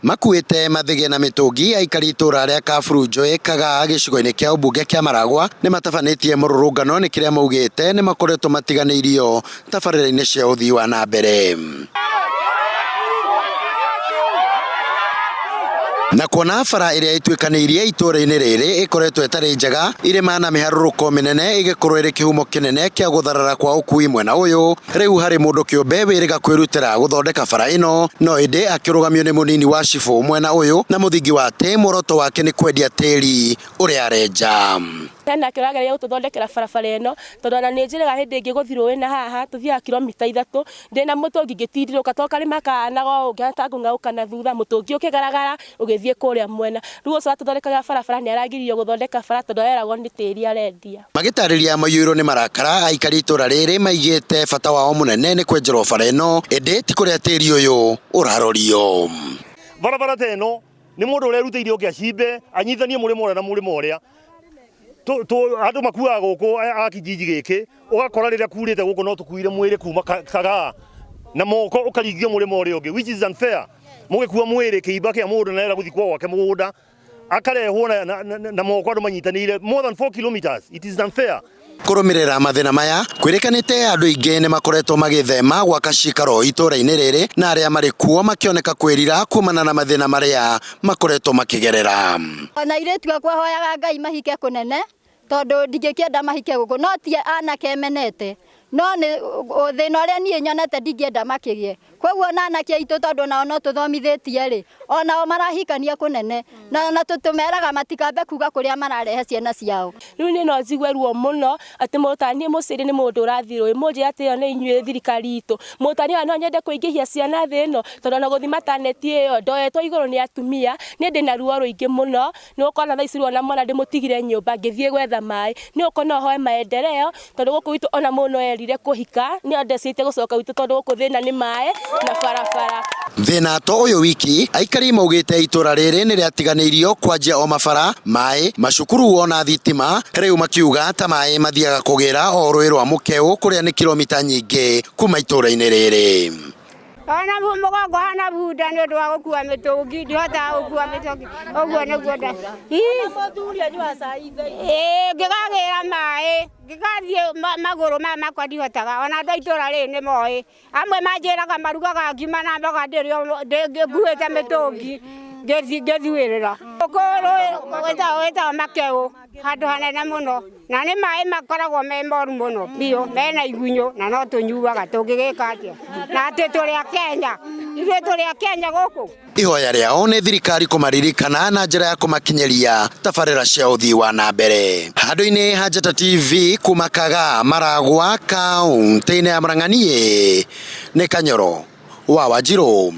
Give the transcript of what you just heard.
makuite mathige na mitungi aikari itura ria Kaburunjoi Kagaa gicigo-ini kia ubunge kia Maragwa ni matabanetie mururungano ni kiria maugite ni makoretwo matiganeirio tabarira-ini cia uthii wa na mbere. Na kuona bara iria itwikaniirie itura-ini riri ikoretwo itari njega irima na miharuruko minene igikorwo iri kihumo kinene kia gutharara kwa ukui mwena uyu, riu hari mundu kiumbe wiriga kwirutira guthondeka bara ino no indi akirugamio ni munini wa cibu mwena uyu na muthingi wate muoroto wake ni kwendia tiri uria arenja. Tena kirageria gututhondekera barabara ino tondu na ni njiraga hindi ingi guthirwo wina haha tuthiaga kilomita 3 ndina mutungi ngitindiruka toka rima kanaga ungihata ngauka na thutha mutungi ukigaragara ugithie kuria mwena riu ucio tuthondekaga barabara ni aragiririo guthondeka bara tondu eragwo ni tiri arendia. Magitariria mayuro ni marakara aikari itura riri maigite bata wao munene ni kwenjerwo bara ino indi ti kuria tiri uyu urarorio. Barabara teno ni mundu ureruteirie ukiacimbe anyithanie murimo uria na murimo uria andu makuaga guku a kijiji giki ugakora riria kurite guku no tukuire mwiri kuma Kagaa na moko ukaringio murimo uria ungi, which is unfair. Mugikua mwiri kiimba kia mundu na era guthikwo gwake mugunda akarehwo na moko andu manyitanire more than 4 kilometers. It is unfair. Kurumirira mathina maya kwirikanite andu ingi ni makoretwo magithema gwaka cikaro itura-ini riri na aria mari kuo makioneka kwirira kumana na mathina maria makoretwo makigerera. Ona iretu akwa hoyaga Ngai mahike kunene tondu ndingikienda mahike guku no tie anake menete no ni thina uria nie nyonete ndingienda makigie koguo na anake aitu tondu nao no tuthomithitie ri onao marahikania kunene na tutumeraga matikambe kuga kuria mararehe ciana ciao. Riu ni no njigwe ruo muno ati mutani muciri ni mundu urathirwo imunji ati yo ni inyue thirikari itu mutani no nyende kuingihia ciana thi ino tondu na guthima taneti iyo ndoetwo iguru ni atumia ni ndina ruo ruingi muno ni ukona tha icirwo na mwana ndimutigire nyumba ngithie gwetha mai ni ukona hoe maendeleo tondu guku witu ona muno erire kuhika ni andecite gucoka witu tondu guku thina ni mai na barabara. Thina to uyu wiki aikari maugite itura riri ni riatiganeirio kwanjia o mabara mai macukuru ona thitima riu makiuga ta mai mathiaga kugira o rui rwa mukeu kuria ni kilomita nyingi kuma itura-ini riri. Ona mugongo hana buda ni undu wa gukua mitungi ndihota gukua mitungi uguo niguo nda ngigagira mai ngigathie maguru maya makwa ndihotaga ona andu a itura riri ni moi amwe manjiraga marugaga ngima na mboga ndirio nguite mitungi ngithiwirira witaga makeu handu hanene muno na ni mai makoragwo me moru muno biu mena igunyu na no tunyuaga tungigika atia na ati turi a Kenya ithuĩ turi a Kenya guku. Ihoya riao ni thirikari kumaririkana na njira ya kumakinyeria tabarira cia uthii wa na mbere. Handu-ini ha Njata TV kuma Kagaa Maragwa kaunti-ini ya Murang'a ni Kanyoro wa Wanjiru.